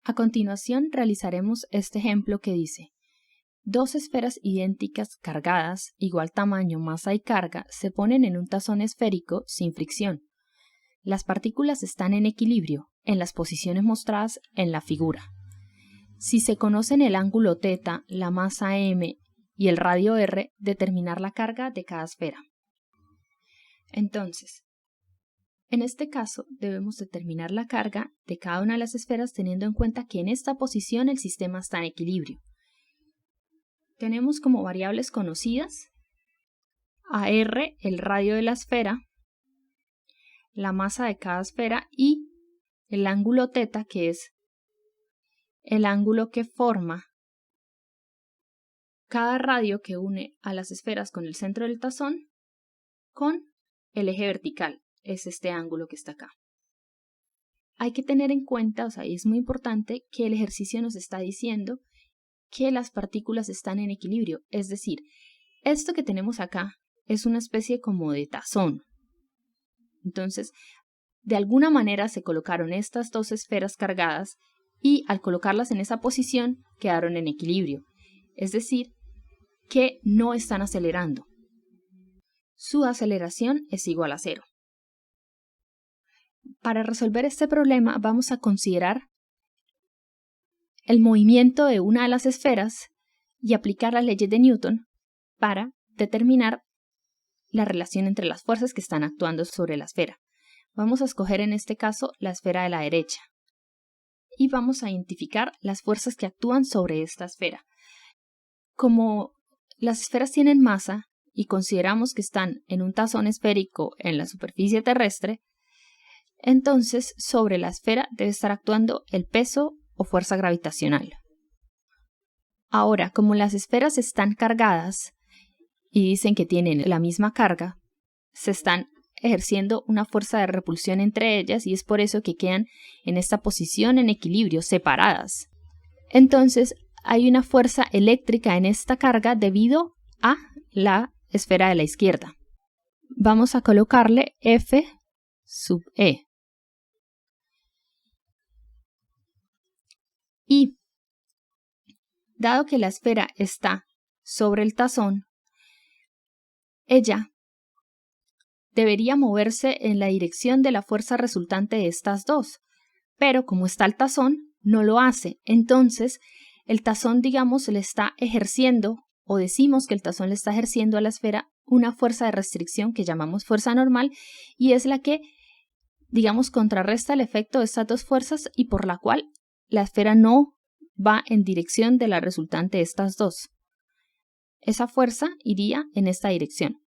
A continuación realizaremos este ejemplo que dice: dos esferas idénticas cargadas, igual tamaño, masa y carga, se ponen en un tazón esférico sin fricción. Las partículas están en equilibrio en las posiciones mostradas en la figura. Si se conocen el ángulo θ, la masa m y el radio r, determinar la carga de cada esfera. Entonces, en este caso debemos determinar la carga de cada una de las esferas teniendo en cuenta que en esta posición el sistema está en equilibrio. Tenemos como variables conocidas a r, el radio de la esfera, la masa de cada esfera y el ángulo θ, que es el ángulo que forma cada radio que une a las esferas con el centro del tazón con el eje vertical, es este ángulo que está acá. Hay que tener en cuenta, es muy importante que el ejercicio nos está diciendo que las partículas están en equilibrio, es decir, esto que tenemos acá es una especie como de tazón. Entonces, de alguna manera se colocaron estas dos esferas cargadas y al colocarlas en esa posición quedaron en equilibrio, es decir, que no están acelerando. Su aceleración es igual a 0. Para resolver este problema vamos a considerar el movimiento de una de las esferas y aplicar las leyes de Newton para determinar la relación entre las fuerzas que están actuando sobre la esfera. Vamos a escoger en este caso la esfera de la derecha y vamos a identificar las fuerzas que actúan sobre esta esfera. Como las esferas tienen masa y consideramos que están en un tazón esférico en la superficie terrestre, entonces sobre la esfera debe estar actuando el peso o fuerza gravitacional. Ahora, como las esferas están cargadas y dicen que tienen la misma carga, se están ejerciendo una fuerza de repulsión entre ellas y es por eso que quedan en esta posición en equilibrio, separadas. Entonces, hay una fuerza eléctrica en esta carga debido a la esfera de la izquierda. Vamos a colocarle F sub E. Y, dado que la esfera está sobre el tazón, ella debería moverse en la dirección de la fuerza resultante de estas dos, pero como está el tazón, no lo hace. Entonces, el tazón, le está ejerciendo, o decimos que el tazón le está ejerciendo a la esfera una fuerza de restricción que llamamos fuerza normal, y es la que, contrarresta el efecto de estas dos fuerzas y por la cual la esfera no va en dirección de la resultante de estas dos. Esa fuerza iría en esta dirección.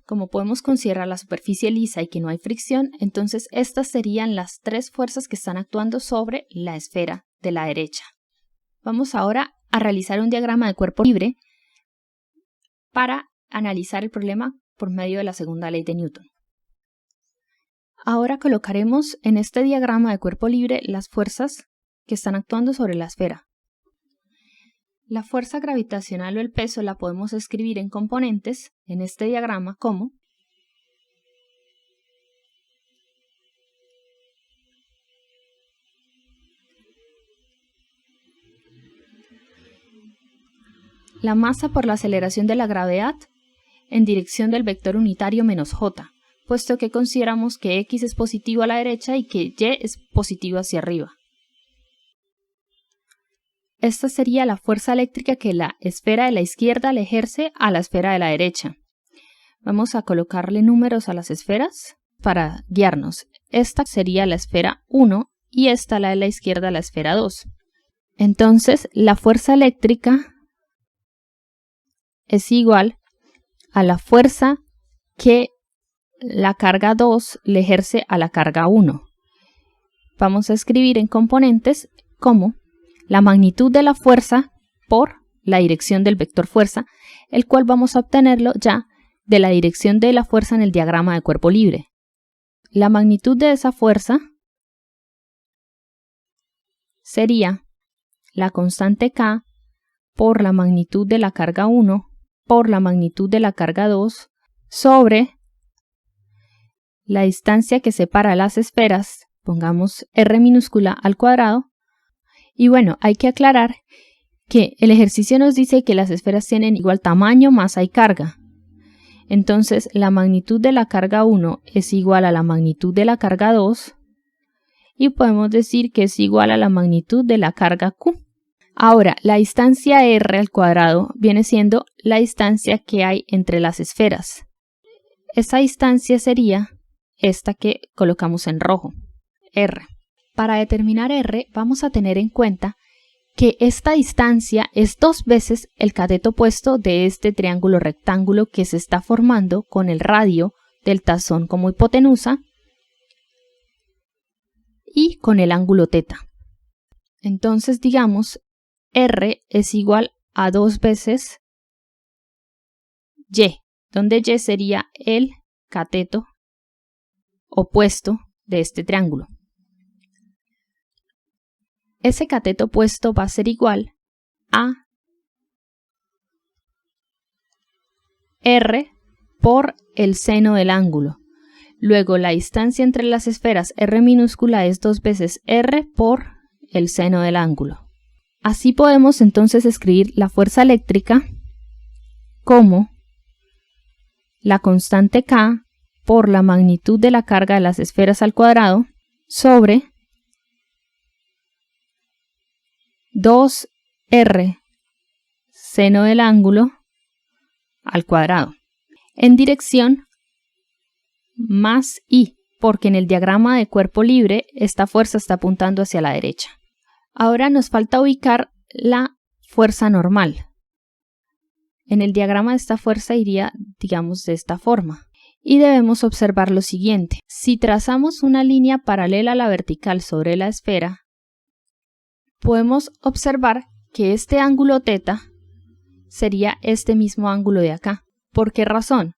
Como podemos considerar la superficie lisa y que no hay fricción, entonces estas serían las tres fuerzas que están actuando sobre la esfera de la derecha. Vamos ahora a realizar un diagrama de cuerpo libre para analizar el problema por medio de la segunda ley de Newton. Ahora colocaremos en este diagrama de cuerpo libre las fuerzas que están actuando sobre la esfera. La fuerza gravitacional o el peso la podemos escribir en componentes en este diagrama como la masa por la aceleración de la gravedad en dirección del vector unitario menos j, puesto que consideramos que x es positivo a la derecha y que y es positivo hacia arriba. Esta sería la fuerza eléctrica que la esfera de la izquierda le ejerce a la esfera de la derecha. Vamos a colocarle números a las esferas para guiarnos. Esta sería la esfera 1 y esta, la de la izquierda, la esfera 2. Entonces, la fuerza eléctrica es igual a la fuerza que la carga 2 le ejerce a la carga 1. Vamos a escribir en componentes como la magnitud de la fuerza por la dirección del vector fuerza, el cual vamos a obtenerlo ya de la dirección de la fuerza en el diagrama de cuerpo libre. La magnitud de esa fuerza sería la constante K por la magnitud de la carga 1 por la magnitud de la carga 2 sobre la distancia que separa las esferas pongamos R minúscula al cuadrado. Y bueno, hay que aclarar que el ejercicio nos dice que las esferas tienen igual tamaño, masa y carga. Entonces la magnitud de la carga 1 es igual a la magnitud de la carga 2 y podemos decir que es igual a la magnitud de la carga Q. Ahora, la distancia R al cuadrado viene siendo la distancia que hay entre las esferas. Esa distancia sería esta que colocamos en rojo, R. Para determinar R vamos a tener en cuenta que esta distancia es 2 veces el cateto opuesto de este triángulo rectángulo que se está formando con el radio del tazón como hipotenusa y con el ángulo θ. Entonces digamos R es igual a 2 veces Y, donde Y sería el cateto opuesto de este triángulo. Ese cateto opuesto va a ser igual a R por el seno del ángulo. Luego la distancia entre las esferas R minúscula es 2 veces R por el seno del ángulo. Así podemos entonces escribir la fuerza eléctrica como la constante K por la magnitud de la carga de las esferas al cuadrado sobre 2R seno del ángulo al cuadrado, en dirección más I, porque en el diagrama de cuerpo libre esta fuerza está apuntando hacia la derecha. Ahora nos falta ubicar la fuerza normal. En el diagrama de esta fuerza iría, digamos, de esta forma. Y debemos observar lo siguiente. Si trazamos una línea paralela a la vertical sobre la esfera, podemos observar que este ángulo θ sería este mismo ángulo de acá. ¿Por qué razón?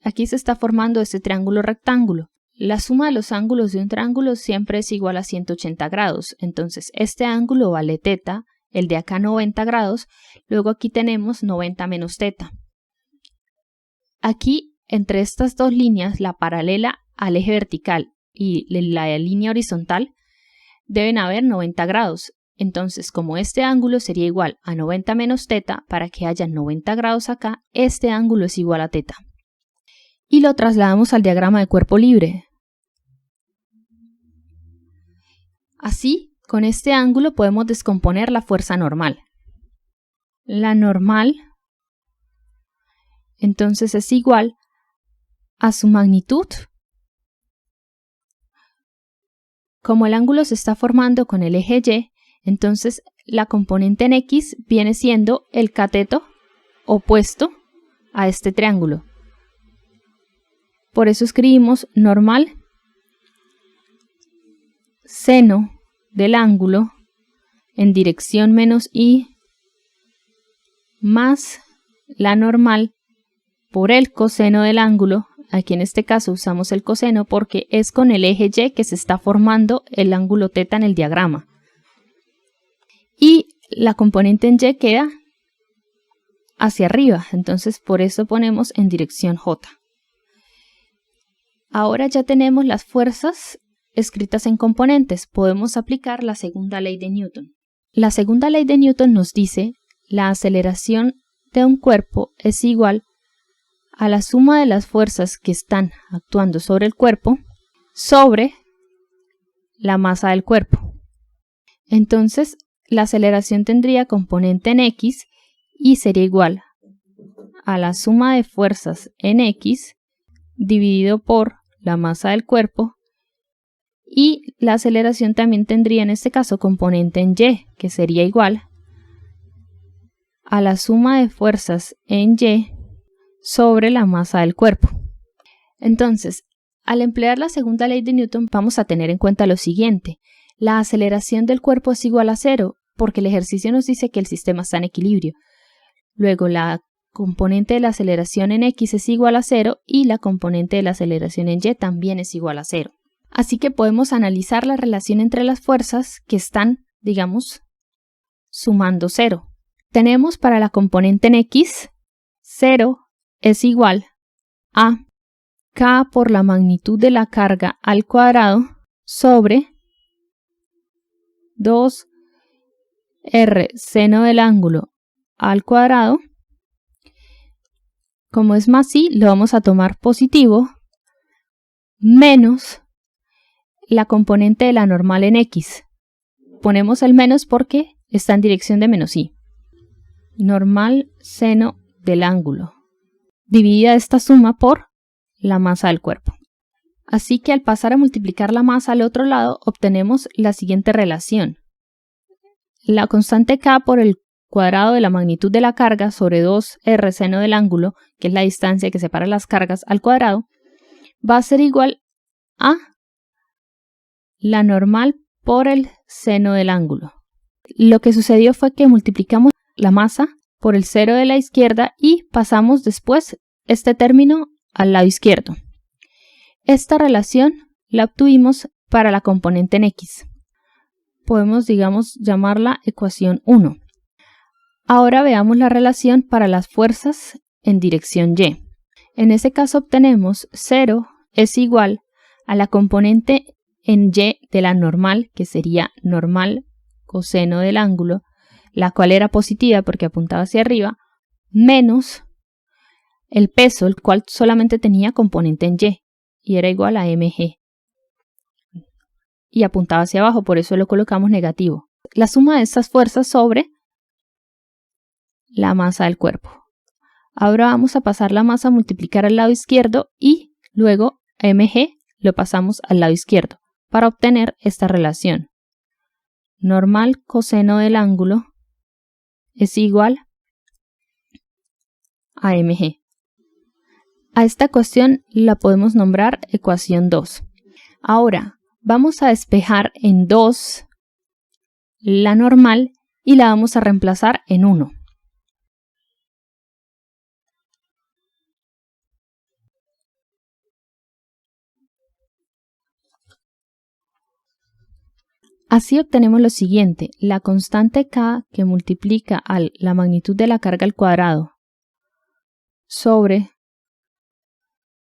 Aquí se está formando este triángulo rectángulo. La suma de los ángulos de un triángulo siempre es igual a 180 grados. Entonces este ángulo vale θ, el de acá 90 grados, luego aquí tenemos 90 menos θ. Aquí entre estas dos líneas, la paralela al eje vertical y la línea horizontal, deben haber 90 grados. Entonces, como este ángulo sería igual a 90 menos θ, para que haya 90 grados acá, este ángulo es igual a θ. Y lo trasladamos al diagrama de cuerpo libre. Así, con este ángulo podemos descomponer la fuerza normal. La normal, entonces, es igual a su magnitud. Como el ángulo se está formando con el eje Y, entonces la componente en X viene siendo el cateto opuesto a este triángulo. Por eso escribimos normal seno del ángulo en dirección menos I más la normal por el coseno del ángulo. Aquí en este caso usamos el coseno porque es con el eje Y que se está formando el ángulo θ en el diagrama. Y la componente en Y queda hacia arriba, entonces por eso ponemos en dirección J. Ahora ya tenemos las fuerzas escritas en componentes, podemos aplicar la segunda ley de Newton. La segunda ley de Newton nos dice la aceleración de un cuerpo es igual a la suma de las fuerzas que están actuando sobre el cuerpo sobre la masa del cuerpo. Entonces, la aceleración tendría componente en X y sería igual a la suma de fuerzas en X dividido por la masa del cuerpo, y la aceleración también tendría en este caso componente en Y, que sería igual a la suma de fuerzas en Y sobre la masa del cuerpo. Entonces, al emplear la segunda ley de Newton vamos a tener en cuenta lo siguiente. La aceleración del cuerpo es igual a 0 porque el ejercicio nos dice que el sistema está en equilibrio. Luego la componente de la aceleración en X es igual a 0 y la componente de la aceleración en Y también es igual a 0. Así que podemos analizar la relación entre las fuerzas que están, digamos, sumando 0. Tenemos para la componente en X, 0 es igual a K por la magnitud de la carga al cuadrado sobre 2r seno del ángulo al cuadrado. Como es más i, lo vamos a tomar positivo, menos la componente de la normal en x. Ponemos el menos porque está en dirección de menos i. Normal seno del ángulo. Dividida esta suma por la masa del cuerpo. Así que al pasar a multiplicar la masa al otro lado, obtenemos la siguiente relación. La constante k por el cuadrado de la magnitud de la carga sobre 2r seno del ángulo, que es la distancia que separa las cargas al cuadrado, va a ser igual a la normal por el seno del ángulo. Lo que sucedió fue que multiplicamos la masa por el cero de la izquierda y pasamos después este término al lado izquierdo. Esta relación la obtuvimos para la componente en x. Podemos, digamos, llamarla ecuación 1. Ahora veamos la relación para las fuerzas en dirección y. En ese caso obtenemos 0 es igual a la componente en y de la normal, que sería normal coseno del ángulo, la cual era positiva porque apuntaba hacia arriba, menos el peso, el cual solamente tenía componente en y era igual a mg. Y apuntaba hacia abajo, por eso lo colocamos negativo. La suma de estas fuerzas sobre la masa del cuerpo. Ahora vamos a pasar la masa a multiplicar al lado izquierdo y luego mg lo pasamos al lado izquierdo para obtener esta relación. Normal coseno del ángulo es igual a mg. A esta ecuación la podemos nombrar ecuación 2. Ahora vamos a despejar en 2 la normal y la vamos a reemplazar en 1. Así obtenemos lo siguiente: la constante k que multiplica a la magnitud de la carga al cuadrado sobre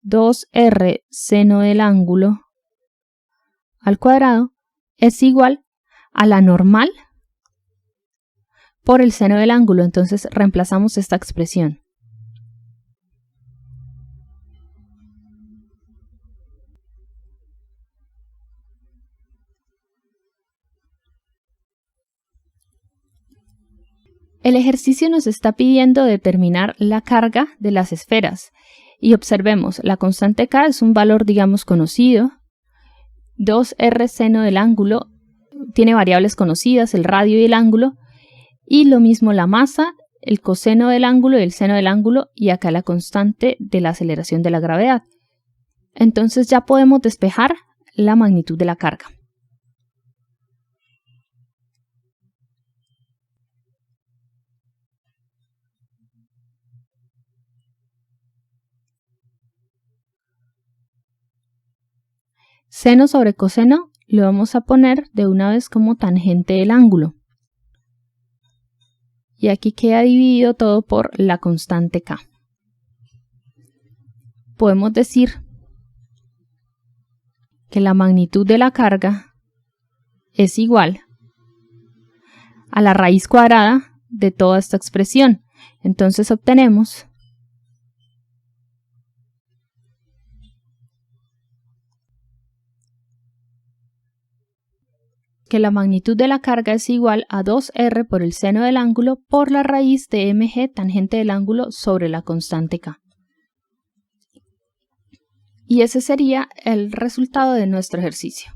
2r seno del ángulo al cuadrado es igual a la normal por el seno del ángulo. Entonces reemplazamos esta expresión. El ejercicio nos está pidiendo determinar la carga de las esferas. Y observemos, la constante k es un valor, digamos, conocido. 2r seno del ángulo tiene variables conocidas, el radio y el ángulo. Y lo mismo la masa, el coseno del ángulo y el seno del ángulo, y acá la constante de la aceleración de la gravedad. Entonces ya podemos despejar la magnitud de la carga. Seno sobre coseno lo vamos a poner de una vez como tangente del ángulo. Y aquí queda dividido todo por la constante k. Podemos decir que la magnitud de la carga es igual a la raíz cuadrada de toda esta expresión. Entonces obtenemos que la magnitud de la carga es igual a 2r por el seno del ángulo por la raíz de mg tangente del ángulo sobre la constante k. Y ese sería el resultado de nuestro ejercicio.